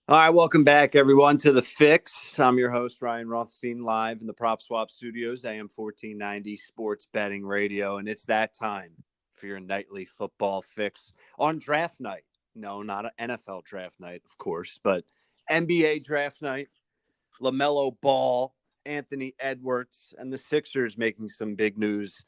All right, welcome back, everyone, to The Fix. I'm your host, Ryan Rothstein, live in the Prop Swap Studios, AM 1490 Sports Betting Radio, and it's that time for your nightly football fix on draft night. No, not an NFL draft night, of course, but NBA draft night. LaMelo Ball, Anthony Edwards, and the Sixers making some big news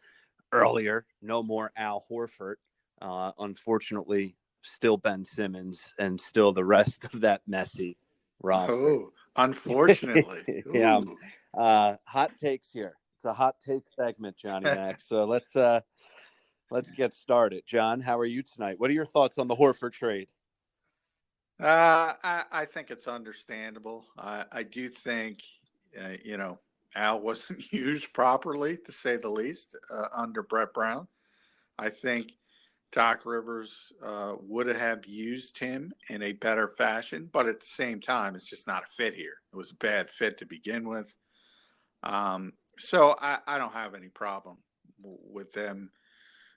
earlier. No more Al Horford. Unfortunately, still Ben Simmons and still the rest of that messy roster. Oh, unfortunately. Yeah. Ooh. Hot takes here. It's a hot take segment, Johnny Mac. So let's get started. John, how are you tonight? What are your thoughts on the Horford trade? I think it's understandable. I do think, Al wasn't used properly, to say the least, under Brett Brown. I think Doc Rivers would have used him in a better fashion, but at the same time, it's just not a fit here. It was a bad fit to begin with. So I don't have any problem with them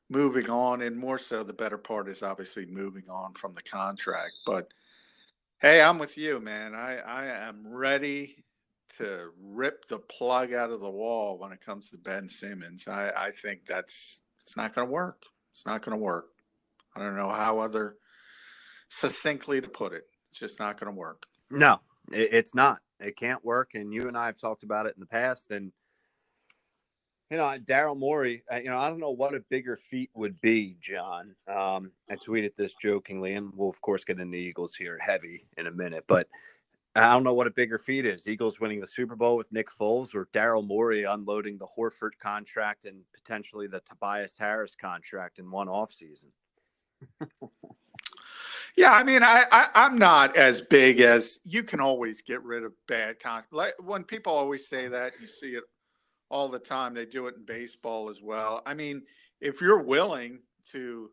moving on, and more so, the better part is obviously moving on from the contract. But hey, I'm with you, man. I am ready to rip the plug out of the wall when it comes to Ben Simmons. I think it's not going to work. It's not going to work. I don't know how other succinctly to put it. It's just not going to work. No, it's not. It can't work. And you and I have talked about it in the past. And Daryl Morey, I don't know what a bigger feat would be, John. I tweeted this jokingly, and we'll, of course, get into Eagles here heavy in a minute. But I don't know what a bigger feat is. Eagles winning the Super Bowl with Nick Foles or Daryl Morey unloading the Horford contract and potentially the Tobias Harris contract in one offseason. Yeah, I mean, I'm not as big as you can always get rid of bad contracts. Like when people always say that, you see it all the time. They do it in baseball as well. I mean, if you're willing to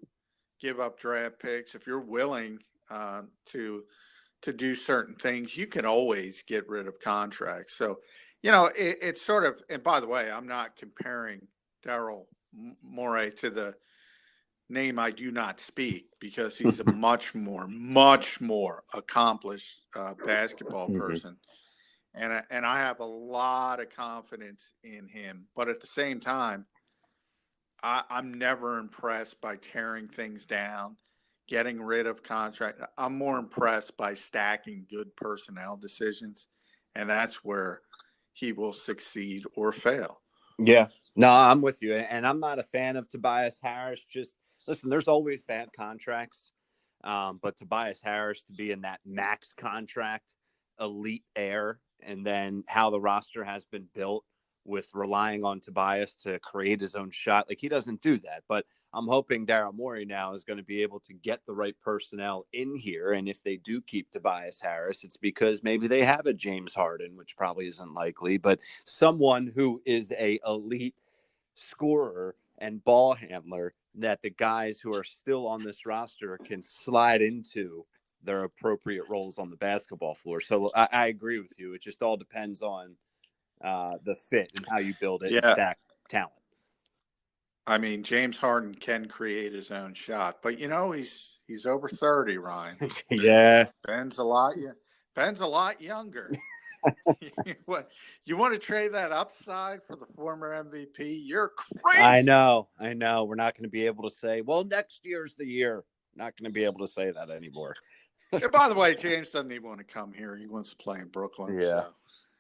give up draft picks, if you're willing to do certain things, you can always get rid of contracts. So, it's sort of. And by the way, I'm not comparing Daryl Morey to the name I do not speak, because he's a much more accomplished basketball person. And I have a lot of confidence in him. But at the same time, I'm never impressed by tearing things down, getting rid of contract. I'm more impressed by stacking good personnel decisions, and that's where he will succeed or fail. Yeah. No, I'm with you. And I'm not a fan of Tobias Harris. Just listen, there's always bad contracts. But Tobias Harris to be in that max contract, elite air, and then how the roster has been built with relying on Tobias to create his own shot. Like, he doesn't do that. But I'm hoping Daryl Morey now is going to be able to get the right personnel in here. And if they do keep Tobias Harris, it's because maybe they have a James Harden, which probably isn't likely, but someone who is a elite scorer and ball handler that the guys who are still on this roster can slide into their appropriate roles on the basketball floor. So I agree with you. It just all depends on the fit and how you build it and Yeah. stack talent. I mean, James Harden can create his own shot, but he's over 30, Ryan. Yeah. Ben's a lot younger. You want to trade that upside for the former MVP? You're crazy. I know. We're not going to be able to say, well, next year's the year. Not going to be able to say that anymore. And by the way, James doesn't even want to come here. He wants to play in Brooklyn. Yeah.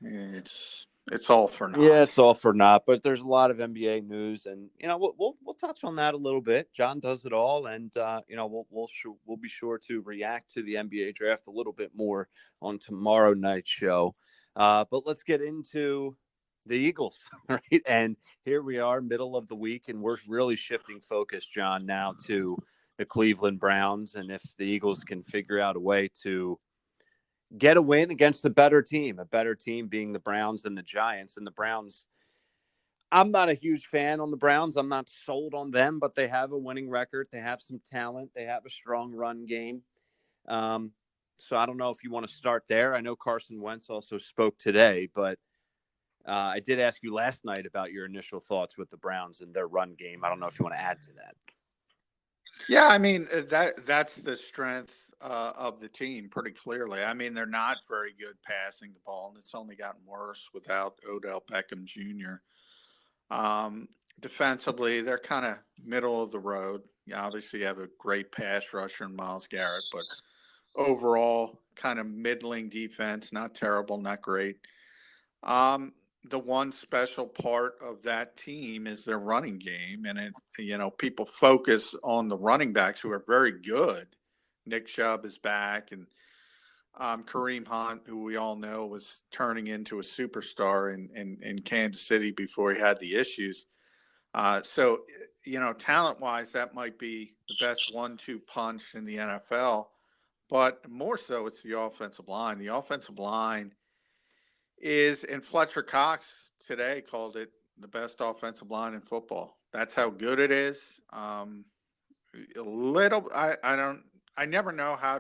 So it's all for naught. Yeah, it's all for naught. But there's a lot of NBA news, and we'll touch on that a little bit. John does it all, and we'll be sure to react to the NBA draft a little bit more on tomorrow night's show. But let's get into the Eagles, right? And here we are, middle of the week, and we're really shifting focus, John, now to the Cleveland Browns, and if the Eagles can figure out a way to get a win against a better team being the Browns and the Giants. And the Browns, I'm not a huge fan on the Browns. I'm not sold on them, but they have a winning record. They have some talent. They have a strong run game. So I don't know if you want to start there. I know Carson Wentz also spoke today, but I did ask you last night about your initial thoughts with the Browns and their run game. I don't know if you want to add to that. Yeah, I mean, that's the strength of the team pretty clearly. I mean, they're not very good passing the ball, and it's only gotten worse without Odell Beckham Jr. Defensively, they're kind of middle of the road. You obviously have a great pass rusher in Myles Garrett, but overall, kind of middling defense, not terrible, not great. The one special part of that team is their running game, and people focus on the running backs who are very good. Nick Chubb is back, and Kareem Hunt, who we all know was turning into a superstar in Kansas City before he had the issues. So, talent-wise, that might be the best 1-2 punch in the NFL, but more so it's the offensive line. The offensive line is, and Fletcher Cox today called it the best offensive line in football. That's how good it is. I never know how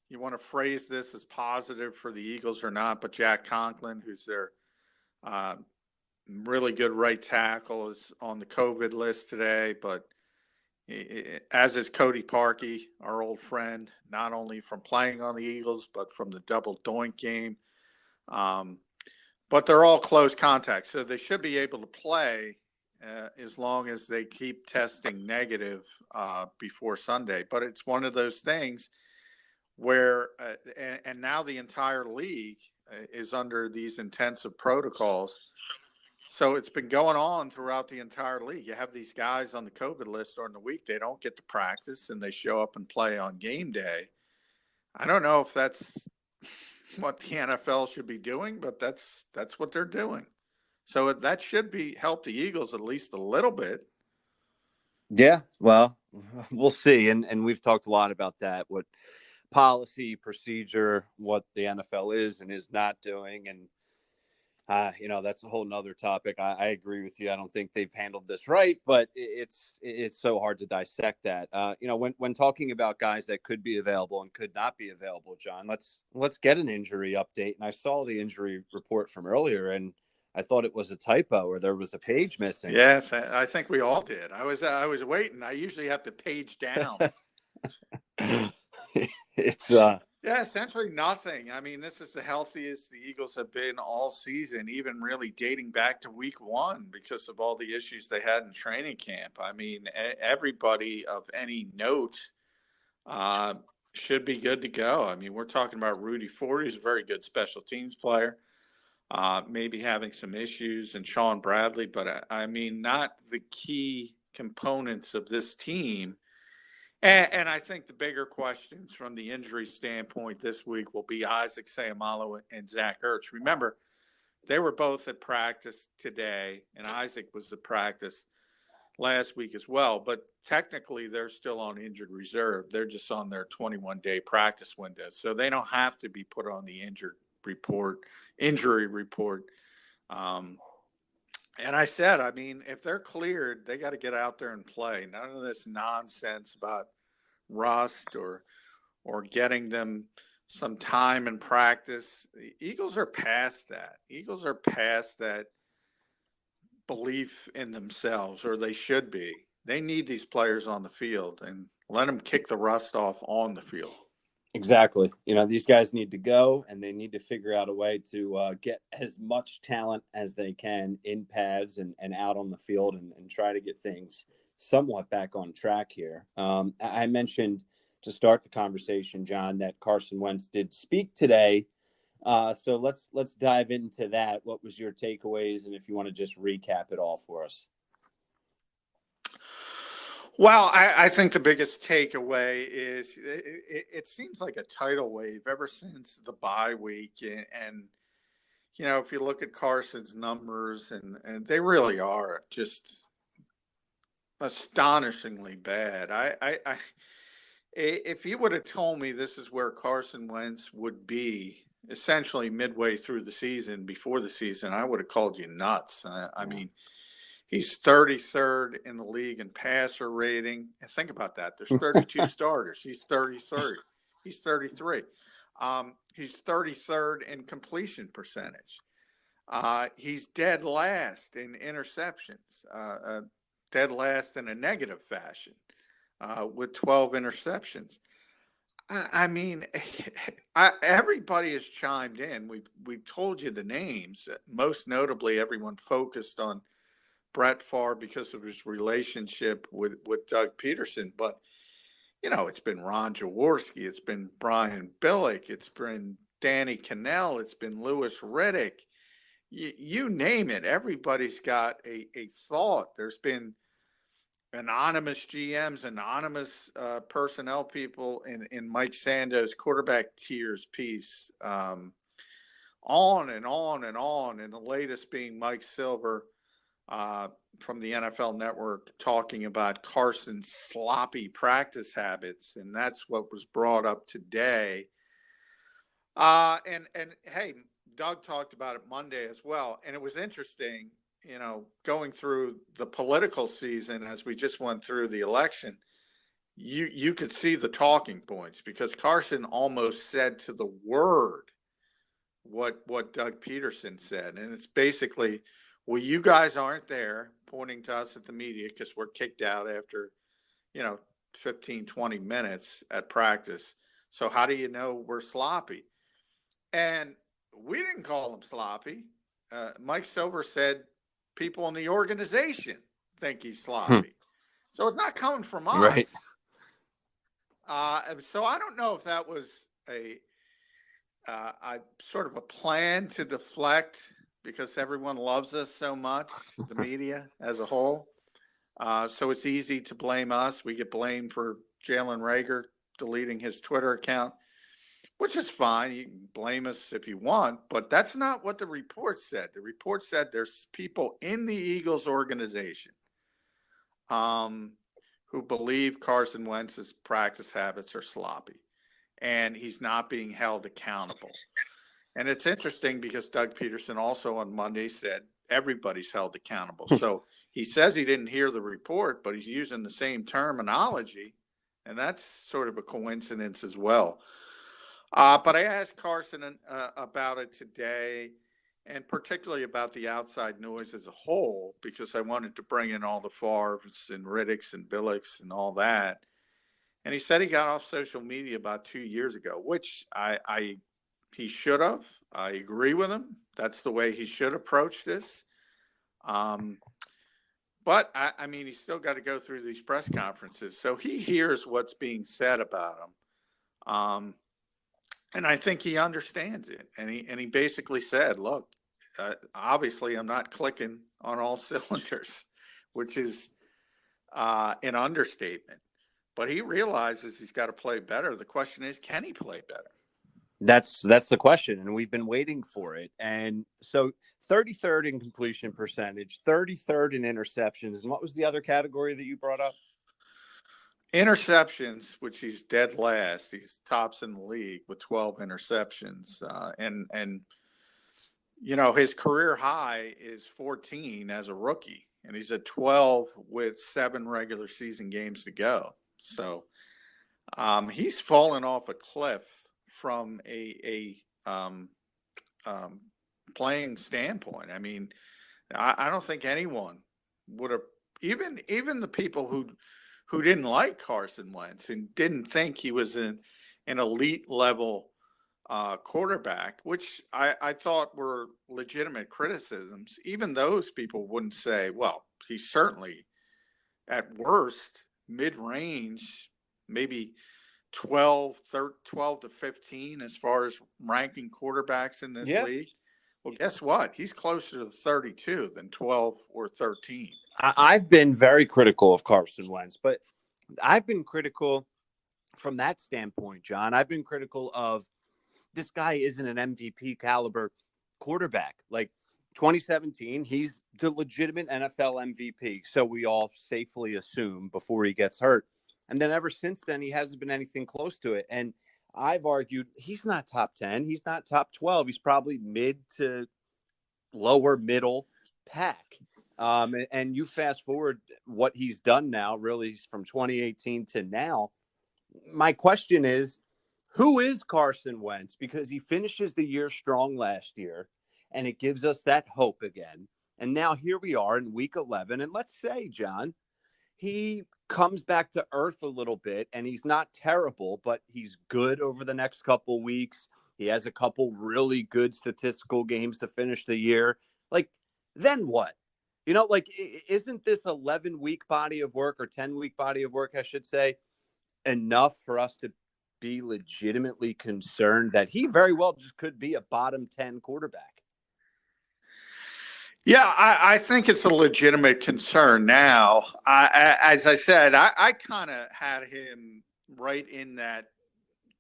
you want to phrase this as positive for the Eagles or not, but Jack Conklin, who's their really good right tackle, is on the COVID list today, but as is Cody Parkey, our old friend, not only from playing on the Eagles, but from the double doink game. But they're all close contact, so they should be able to play as long as they keep testing negative before Sunday. But it's one of those things where, and now the entire league is under these intensive protocols. So it's been going on throughout the entire league. You have these guys on the COVID list during the week. They don't get to practice, and they show up and play on game day. I don't know if that's what the NFL should be doing, but that's what they're doing. So that should help the Eagles at least a little bit. Yeah, well, we'll see. And we've talked a lot about that, what policy, procedure, what the NFL is and is not doing. And, that's a whole nother topic. I agree with you. I don't think they've handled this right, but it's so hard to dissect that. When talking about guys that could be available and could not be available, John, let's get an injury update. And I saw the injury report from earlier, and I thought it was a typo or there was a page missing. Yes, I think we all did. I was waiting. I usually have to page down. It's essentially nothing. I mean, this is the healthiest the Eagles have been all season, even really dating back to week 1 because of all the issues they had in training camp. I mean, everybody of any note should be good to go. I mean, we're talking about Rudy Ford, who's a very good special teams player, maybe having some issues, and Sean Bradley, but I mean, not the key components of this team. And I think the bigger questions from the injury standpoint this week will be Isaac Seumalo and Zach Ertz. Remember, they were both at practice today, and Isaac was at practice last week as well. But technically, they're still on injured reserve. They're just on their 21-day practice window. So they don't have to be put on the injury report. And I said, I mean, if they're cleared, they got to get out there and play. None of this nonsense about rust or getting them some time in practice. The Eagles are past that. Eagles are past that belief in themselves, or they should be. They need these players on the field and let them kick the rust off on the field. Exactly. These guys need to go, and they need to figure out a way to get as much talent as they can in pads and out on the field and try to get things somewhat back on track here. I mentioned to start the conversation, John, that Carson Wentz did speak today. So let's dive into that. What was your takeaways? And if you want to just recap it all for us. Well, I think the biggest takeaway is it seems like a tidal wave ever since the bye week. And if you look at Carson's numbers, and they really are just astonishingly bad. If you would have told me this is where Carson Wentz would be essentially midway through the season, before the season, I would have called you nuts. I mean, he's 33rd in the league in passer rating. And think about that. There's 32 starters. He's 33rd. He's 33. He's 33rd in completion percentage. He's dead last in interceptions, dead last in a negative fashion, with 12 interceptions. I mean, everybody has chimed in. We've told you the names. Most notably, everyone focused on Brett Favre because of his relationship with Doug Peterson. But it's been Ron Jaworski, it's been Brian Billick, it's been Danny Cannell, it's been Lewis Riddick. You name it. Everybody's got a thought. There's been anonymous GMs, anonymous personnel people in Mike Sando's quarterback tiers piece, on and on and on. And the latest being Mike Silver from the NFL Network talking about Carson's sloppy practice habits. And that's what was brought up today. And hey, Doug talked about it Monday as well. And it was interesting, going through the political season as we just went through the election, you could see the talking points because Carson almost said to the word what Doug Peterson said. And it's basically, well, you guys aren't there, pointing to us at the media because we're kicked out after, 15, 20 minutes at practice. So how do you know we're sloppy? And we didn't call him sloppy. Mike Silver said people in the organization think he's sloppy. So it's not coming from us. Right. So I don't know if that was a sort of a plan to deflect because everyone loves us so much, the media as a whole. So it's easy to blame us. We get blamed for Jalen Reagor deleting his Twitter account, which is fine. You can blame us if you want, but that's not what the report said. The report said there's people in the Eagles organization who believe Carson Wentz's practice habits are sloppy, and he's not being held accountable. And it's interesting because Doug Peterson also on Monday said everybody's held accountable. So he says he didn't hear the report, but he's using the same terminology, and that's sort of a coincidence as well. But I asked Carson about it today, and particularly about the outside noise as a whole, because I wanted to bring in all the Favres and Riddicks and Billicks and all that. And he said he got off social media about 2 years ago, which he should have. I agree with him. That's the way he should approach this. But I mean, he's still got to go through these press conferences, so he hears what's being said about him. And I think he understands it. And he basically said, look, obviously I'm not clicking on all cylinders, which is an understatement. But he realizes he's got to play better. The question is, can he play better? That's the question, and we've been waiting for it. And so 33rd in completion percentage, 33rd in interceptions. And what was the other category that you brought up? Interceptions, which he's dead last. He's tops in the league with 12 interceptions. And his career high is 14 as a rookie, and he's at 12 with 7 regular season games to go. So he's fallen off a cliff from a playing standpoint. I mean, I don't think anyone would have, even the people who didn't like Carson Wentz and didn't think he was an elite level quarterback, which I thought were legitimate criticisms. Even those people wouldn't say, well, he's certainly at worst mid-range, maybe 12 to 15 as far as ranking quarterbacks in this league. Well, guess what? He's closer to 32 than 12 or 13. I've been very critical of Carson Wentz, but I've been critical from that standpoint, John. I've been critical of this guy isn't an MVP caliber quarterback. Like 2017, he's the legitimate NFL MVP. So we all safely assume before he gets hurt. And then ever since then, he hasn't been anything close to it. And I've argued he's not top 10. He's not top 12. He's probably mid to lower middle pack. And you fast forward what he's done now, really from 2018 to now. My question is, who is Carson Wentz? Because he finishes the year strong last year, and it gives us that hope again. And now here we are in week 11. And let's say, John, he comes back to earth a little bit, and he's not terrible, but he's good over the next couple weeks. He has a couple really good statistical games to finish the year. Like, then what? Like, isn't this 11-week body of work, or 10-week body of work, I should say, enough for us to be legitimately concerned that he very well just could be a bottom 10 quarterback? Yeah, I think it's a legitimate concern now. As I said, I kind of had him right in that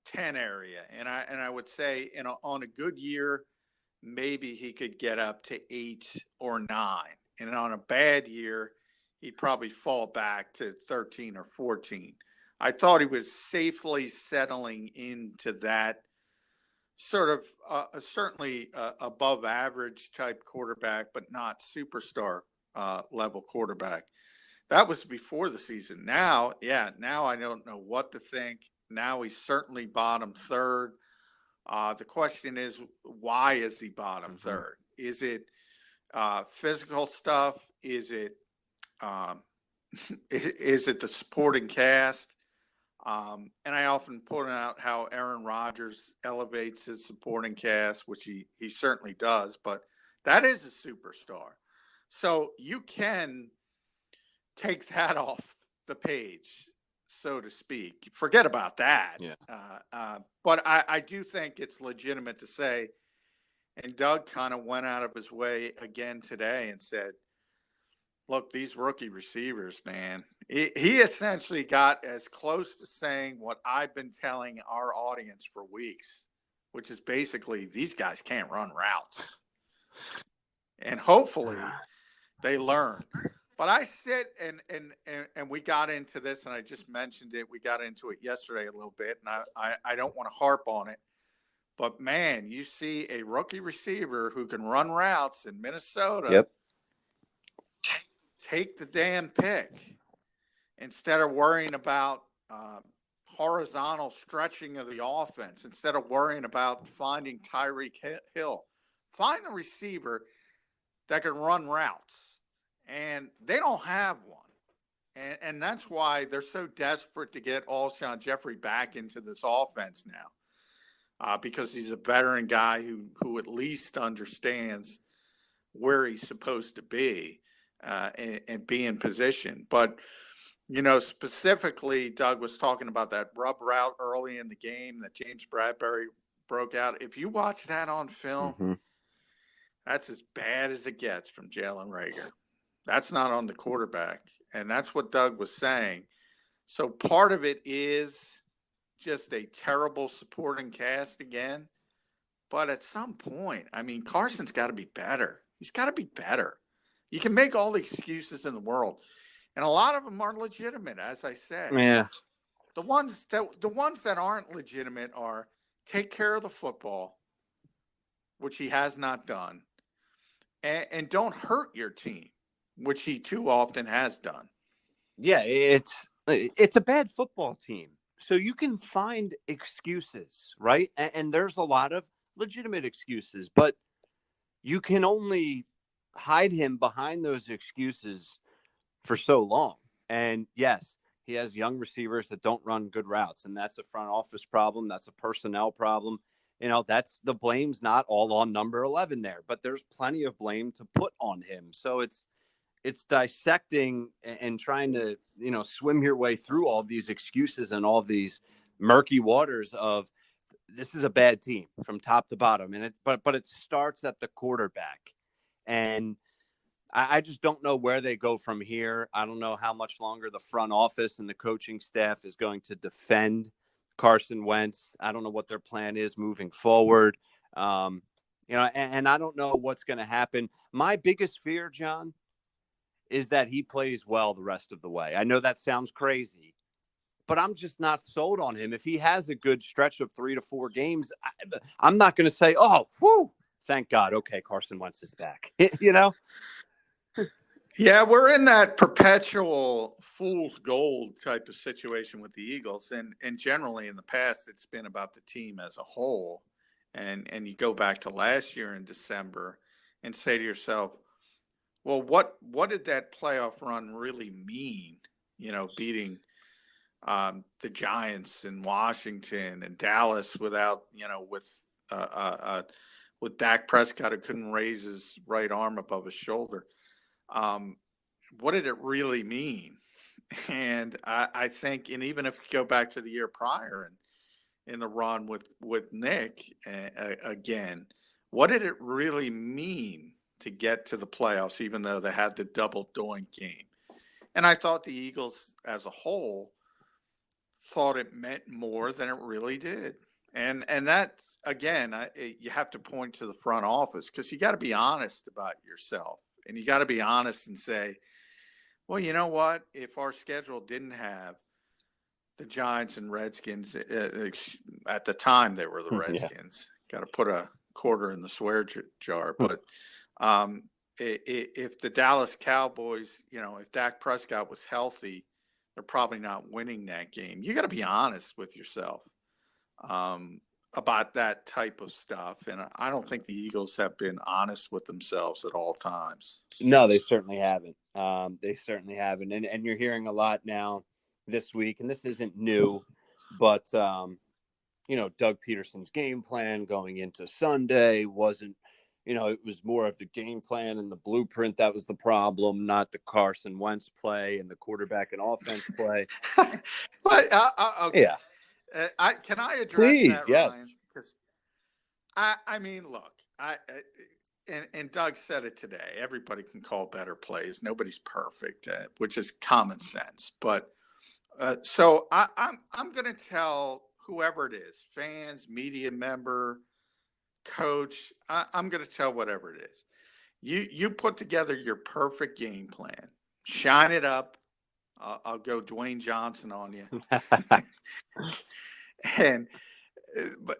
10 area, and I would say, on a good year, maybe he could get up to 8 or 9, and on a bad year, he'd probably fall back to 13 or 14. I thought he was safely settling into that sort of certainly above average type quarterback, but not superstar level quarterback. That was before the season. Now I don't know what to think. Now he's certainly bottom third. The question is, why is he bottom third? Is it physical stuff? Is it is it the supporting cast? And I often point out how Aaron Rodgers elevates his supporting cast, which he certainly does, but that is a superstar. So you can take that off the page, so to speak. Forget about that. Yeah. But I do think it's legitimate to say, and Doug kind of went out of his way again today and said, look, these rookie receivers, man, he essentially got as close to saying what I've been telling our audience for weeks, which is basically these guys can't run routes. And hopefully they learn. But I sit and we got into this, and I just mentioned it. We got into it yesterday a little bit, and I don't want to harp on it. But, man, you see a rookie receiver who can run routes in Minnesota. Yep. Take the damn pick instead of worrying about horizontal stretching of the offense, instead of worrying about finding Tyreek Hill. Find the receiver that can run routes, and they don't have one. And that's why they're so desperate to get Alshon Jeffrey back into this offense now, because he's a veteran guy who at least understands where he's supposed to be. And be in position. But, specifically, Doug was talking about that rub route early in the game that James Bradbury broke out. If you watch that on film, that's as bad as it gets from Jalen Reagor. That's not on the quarterback. And that's what Doug was saying. So part of it is just a terrible supporting cast again. But at some point, Carson's got to be better. He's got to be better. You can make all the excuses in the world, and a lot of them are legitimate, as I said. Yeah. The ones that aren't legitimate are take care of the football, which he has not done, and don't hurt your team, which he too often has done. Yeah, it's a bad football team, so you can find excuses, right? And there's a lot of legitimate excuses, but you can only hide him behind those excuses for so long. And yes, he has young receivers that don't run good routes, and that's a front office problem. That's a personnel problem. That's the blame's not all on number 11 there, but there's plenty of blame to put on him. So it's dissecting and trying to, swim your way through all of these excuses and all of these murky waters of this is a bad team from top to bottom. And but it starts at the quarterback. And I just don't know where they go from here. I don't know how much longer the front office and the coaching staff is going to defend Carson Wentz. I don't know what their plan is moving forward. And I don't know what's going to happen. My biggest fear, John, is that he plays well the rest of the way. I know that sounds crazy, but I'm just not sold on him. If he has a good stretch of 3 to 4 games, I'm not going to say, oh, whew, thank God. Okay, Carson Wentz is back. Yeah, we're in that perpetual fool's gold type of situation with the Eagles. And generally in the past, it's been about the team as a whole. And you go back to last year in December and say to yourself, well, what did that playoff run really mean beating the Giants in Washington and Dallas without, with Dak Prescott who couldn't raise his right arm above his shoulder. What did it really mean? And I think, and even if you go back to the year prior and in the run with Nick again, what did it really mean to get to the playoffs, even though they had the double doink game? And I thought the Eagles as a whole thought it meant more than it really did. And that, again, you have to point to the front office, because you got to be honest about yourself, and you got to be honest and say, well, you know what? If our schedule didn't have the Giants and Redskins, at the time they were the Redskins, got to put a quarter in the swear jar. But if the Dallas Cowboys, if Dak Prescott was healthy, they're probably not winning that game. You got to be honest with yourself about that type of stuff. And I don't think the Eagles have been honest with themselves at all times. No, they certainly haven't. They certainly haven't. And you're hearing a lot now this week, and this isn't new, but, Doug Peterson's game plan going into Sunday wasn't, it was more of the game plan and the blueprint that was the problem, not the Carson Wentz play and the quarterback and offense play. But okay. Yeah. Can I address Please, that, yes. Ryan? Because I mean, look, and Doug said it today. Everybody can call better plays. Nobody's perfect, which is common sense. But so I'm going to tell whoever it is, fans, media member, coach, I'm going to tell whatever it is. You put together your perfect game plan, shine it up. I'll go Dwayne Johnson on you. And but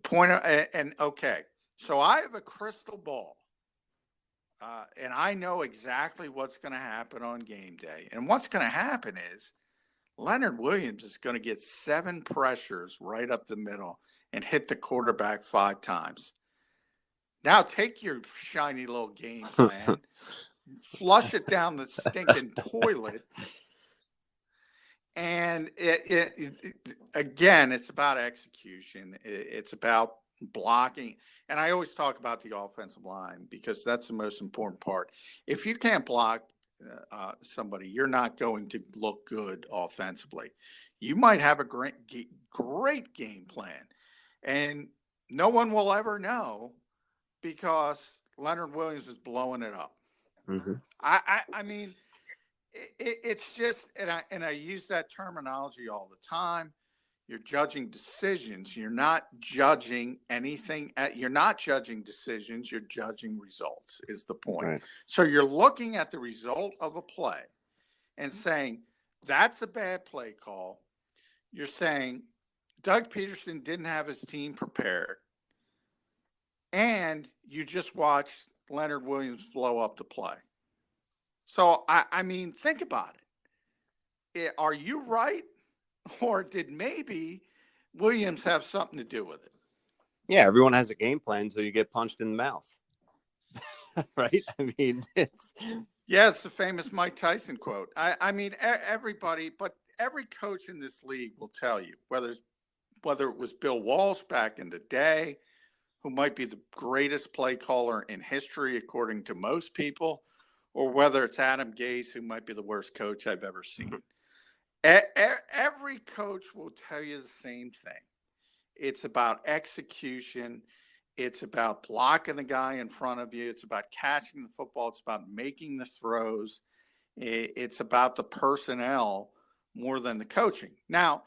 point out, and okay, so I have a crystal ball, and I know exactly what's going to happen on game day. And what's going to happen is Leonard Williams is going to get 7 pressures right up the middle and hit the quarterback 5 times. Now take your shiny little game plan, flush it down the stinking toilet. And again, it's about execution. It's about blocking. And I always talk about the offensive line, because that's the most important part. If you can't block somebody, you're not going to look good offensively. You might have a great game plan, and no one will ever know, because Leonard Williams is blowing it up. Mm-hmm. I mean, it's just, and I use that terminology all the time. You're judging decisions. You're not judging anything. You're not judging decisions. You're judging results, is the point. Right. So you're looking at the result of a play and saying, that's a bad play call. You're saying Doug Peterson didn't have his team prepared. And you just watched Leonard Williams blow up the play. So, I mean, think about it. Are you right? Or did maybe Williams have something to do with it? Yeah, everyone has a game plan until you get punched in the mouth. Right? I mean, it's the famous Mike Tyson quote. I mean, everybody, but every coach in this league will tell you, whether it was Bill Walsh back in the day, who might be the greatest play caller in history, according to most people, or whether it's Adam Gase, who might be the worst coach I've ever seen. Every coach will tell you the same thing. It's about execution. It's about blocking the guy in front of you. It's about catching the football. It's about making the throws. It's about the personnel more than the coaching. Now,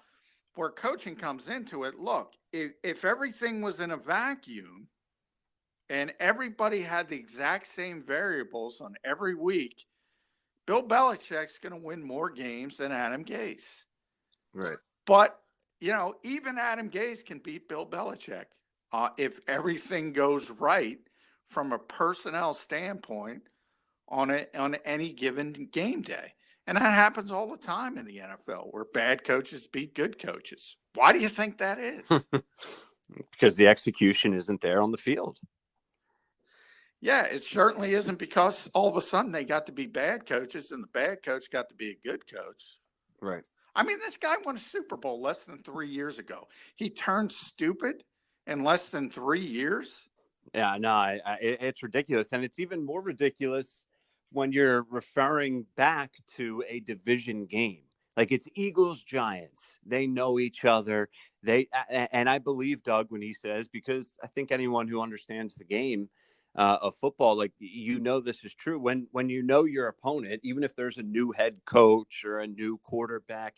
where coaching comes into it, look, if everything was in a vacuum and everybody had the exact same variables on every week, Bill Belichick's going to win more games than Adam Gase. right. But, even Adam Gase can beat Bill Belichick if everything goes right from a personnel standpoint on any given game day. And that happens all the time in the NFL, where bad coaches beat good coaches. Why do you think that is? Because the execution isn't there on the field. Yeah, it certainly isn't, because all of a sudden they got to be bad coaches and the bad coach got to be a good coach. Right. I mean, this guy won a Super Bowl less than 3 years ago. He turned stupid in less than 3 years. Yeah, no, it's ridiculous. And it's even more ridiculous when you're referring back to a division game. Like it's Eagles Giants. They know each other. And I believe Doug when he says, because I think anyone who understands the game of football, like this is true. When you know your opponent, even if there's a new head coach or a new quarterback,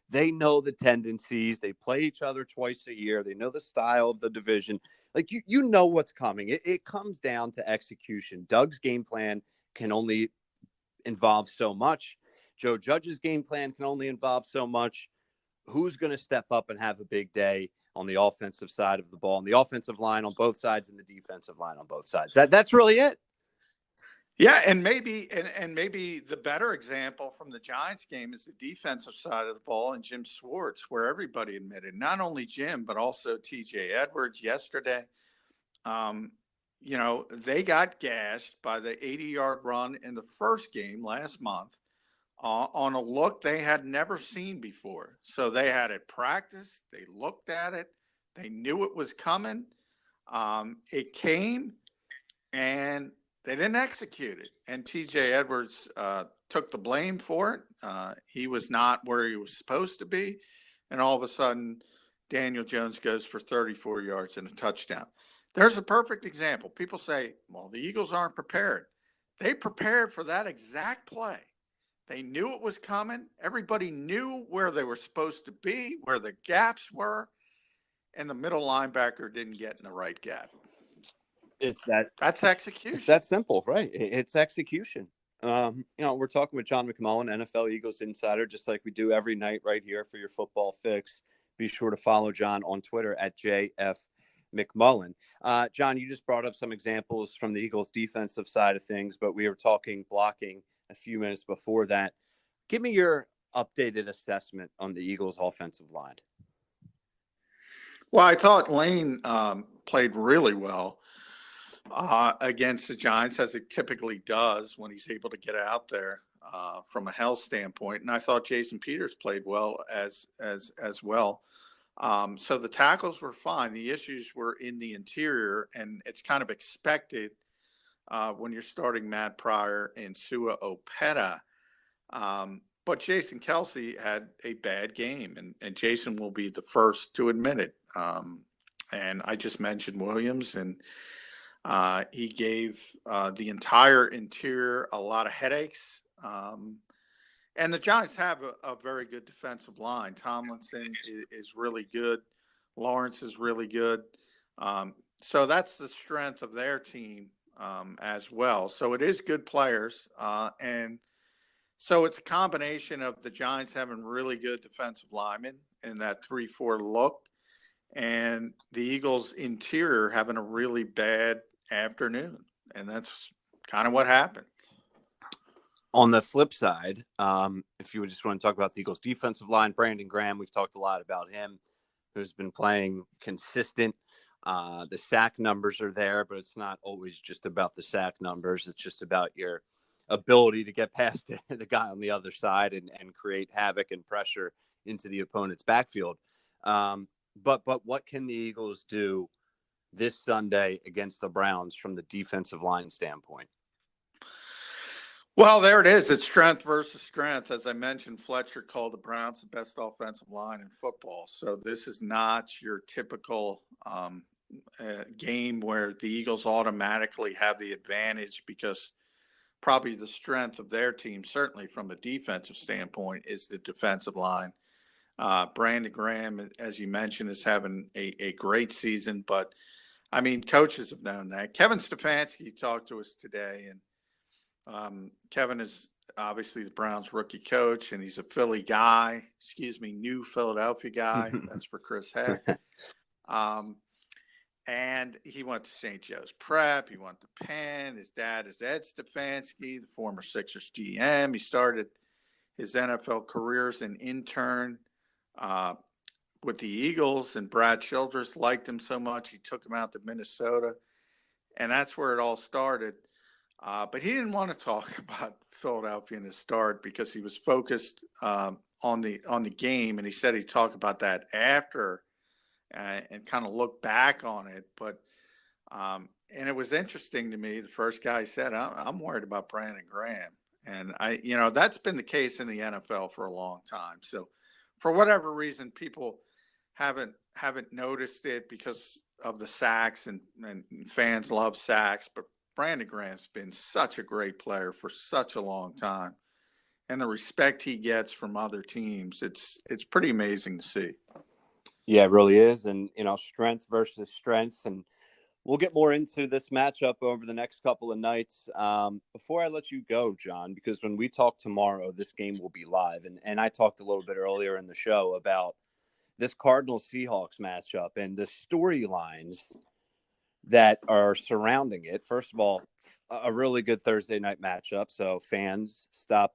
they know the tendencies. They play each other twice a year. They know the style of the division. Like you know what's coming. It comes down to execution. Doug's game plan can only involve so much. Joe Judge's game plan can only involve so much. Who's going to step up and have a big day on the offensive side of the ball, on the offensive line on both sides and the defensive line on both sides? That's really it. Yeah, and maybe the better example from the Giants game is the defensive side of the ball and Jim Schwartz, where everybody admitted, not only Jim, but also TJ Edwards yesterday. They got gashed by the 80-yard run in the first game last month on a look they had never seen before. So they had it practiced. They looked at it. They knew it was coming. It came, and they didn't execute it. And TJ Edwards took the blame for it. He was not where he was supposed to be. And all of a sudden, Daniel Jones goes for 34 yards and a touchdown. There's a perfect example. People say, well, the Eagles aren't prepared. They prepared for that exact play. They knew it was coming. Everybody knew where they were supposed to be, where the gaps were, and the middle linebacker didn't get in the right gap. That's execution. It's that simple, right? It's execution. We're talking with John McMullen, NFL Eagles insider, just like we do every night right here for your football fix. Be sure to follow John on Twitter at JFMcMullen. John, you just brought up some examples from the Eagles defensive side of things, but we were talking blocking a few minutes before that. Give me your updated assessment on the Eagles offensive line. Well, I thought Lane played really well against the Giants, as it typically does when he's able to get out there from a health standpoint. And I thought Jason Peters played well as well. So the tackles were fine. The issues were in the interior, and it's kind of expected when you're starting Matt Pryor and Sua Opeta. But Jason Kelce had a bad game, and Jason will be the first to admit it. And I just mentioned Williams, and he gave the entire interior a lot of headaches. And the Giants have a very good defensive line. Tomlinson is really good. Lawrence is really good. So that's the strength of their team as well. So it is good players. And so it's a combination of the Giants having really good defensive linemen in that 3-4 look, and the Eagles interior having a really bad afternoon. And that's kind of what happened. On the flip side, if you would just want to talk about the Eagles defensive line, Brandon Graham, we've talked a lot about him, who's been playing consistent. The sack numbers are there, but it's not always just about the sack numbers. It's just about your ability to get past the guy on the other side and create havoc and pressure into the opponent's backfield. But what can the Eagles do this Sunday against the Browns from the defensive line standpoint? Well, there it is. It's strength versus strength. As I mentioned, Fletcher called the Browns the best offensive line in football. So this is not your typical game where the Eagles automatically have the advantage, because probably the strength of their team, certainly from a defensive standpoint, is the defensive line. Brandon Graham, as you mentioned, is having a great season. But, I mean, coaches have known that. Kevin Stefanski talked to us today, and Kevin is obviously the Browns rookie coach, and he's a Philly guy. New Philadelphia guy. That's for Chris Heck. And he went to St. Joe's Prep. He went to Penn. His dad is Ed Stefanski, the former Sixers GM. He started his NFL career as an intern with the Eagles, and Brad Childress liked him so much he took him out to Minnesota, and that's where it all started. But he didn't want to talk about Philadelphia and his start, because he was focused on the game, and he said he'd talk about that after and kind of look back on it. But and it was interesting to me. The first guy said, I'm worried about Brandon Graham. And that's been the case in the NFL for a long time. So for whatever reason, people haven't noticed it because of the sacks, and fans love sacks. But Brandon Graham's been such a great player for such a long time. And the respect he gets from other teams, it's pretty amazing to see. Yeah, it really is. And, strength versus strength. And we'll get more into this matchup over the next couple of nights. Before I let you go, John, because when we talk tomorrow, this game will be live. And I talked a little bit earlier in the show about this Cardinals-Seahawks matchup and the storylines that are surrounding it. First of all, a really good Thursday night matchup. So fans, stop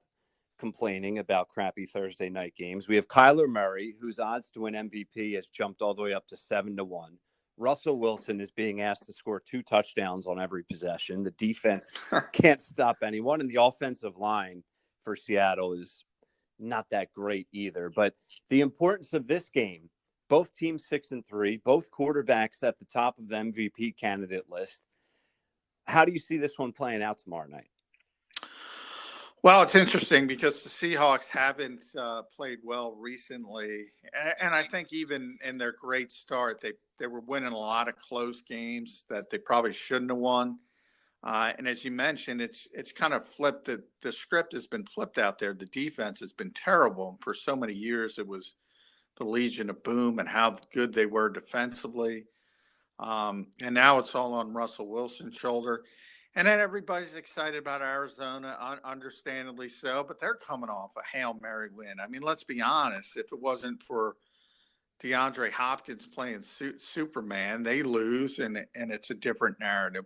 complaining about crappy Thursday night games. We have Kyler Murray, whose odds to win MVP has jumped all the way up to 7-1. Russell Wilson is being asked to score 2 touchdowns on every possession. The defense can't stop anyone, and the offensive line for Seattle is not that great either. But the importance of this game, both teams 6-3, both quarterbacks at the top of the MVP candidate list. How do you see this one playing out tomorrow night? Well, it's interesting because the Seahawks haven't played well recently. And I think even in their great start, they were winning a lot of close games that they probably shouldn't have won. And as you mentioned, it's kind of flipped. The script has been flipped out there. The defense has been terrible. For so many years, it was the Legion of Boom and how good they were defensively. And now it's all on Russell Wilson's shoulder. And then everybody's excited about Arizona, understandably so, but they're coming off a Hail Mary win. I mean, let's be honest. If it wasn't for DeAndre Hopkins playing Superman, they lose, and it's a different narrative.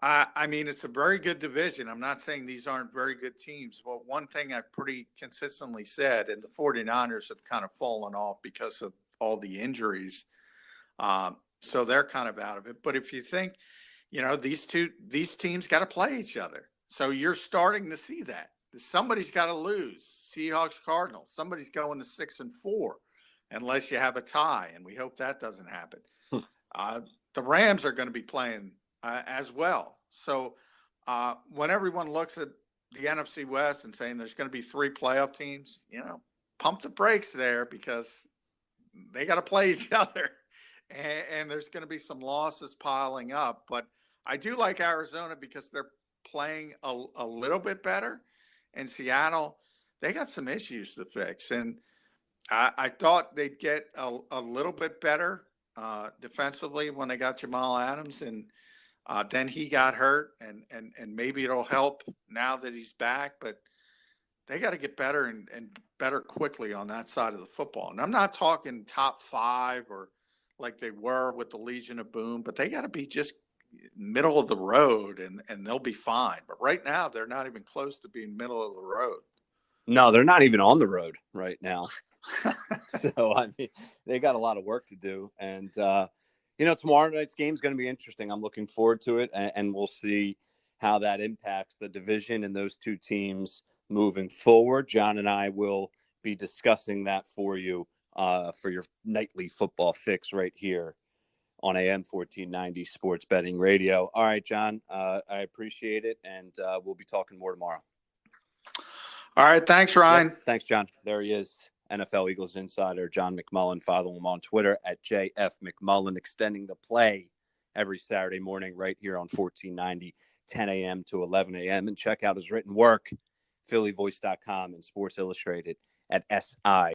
I mean, it's a very good division. I'm not saying these aren't very good teams, but one thing I've pretty consistently said, and the 49ers have kind of fallen off because of all the injuries, so they're kind of out of it. But if you think, these teams got to play each other. So you're starting to see that. Somebody's got to lose. Seahawks, Cardinals. Somebody's going to 6-4 unless you have a tie, and we hope that doesn't happen. The Rams are going to be playing as well. So when everyone looks at the NFC West and saying there's going to be 3 playoff teams, pump the brakes there because they got to play each other. And there's going to be some losses piling up. But I do like Arizona because they're playing a little bit better. And Seattle, they got some issues to fix. And I thought they'd get a little bit better defensively when they got Jamal Adams. And then he got hurt. And maybe it'll help now that he's back. But they got to get better and better quickly on that side of the football. And I'm not talking top 5 or like they were with the Legion of Boom, but they got to be just middle of the road and they'll be fine. But right now, they're not even close to being middle of the road. No, they're not even on the road right now. So, I mean, they got a lot of work to do. And, tomorrow night's game is going to be interesting. I'm looking forward to it, and we'll see how that impacts the division and those 2 teams moving forward. John and I will be discussing that for you for your nightly football fix right here on AM 1490 Sports Betting Radio. All right, John, I appreciate it, and we'll be talking more tomorrow. All right, thanks, Ryan. Yep, thanks, John. There he is, NFL Eagles insider John McMullen. Follow him on Twitter at JF McMullen, extending the play every Saturday morning right here on 1490, 10 a.m. to 11 a.m. And check out his written work, phillyvoice.com and Sports Illustrated at SI.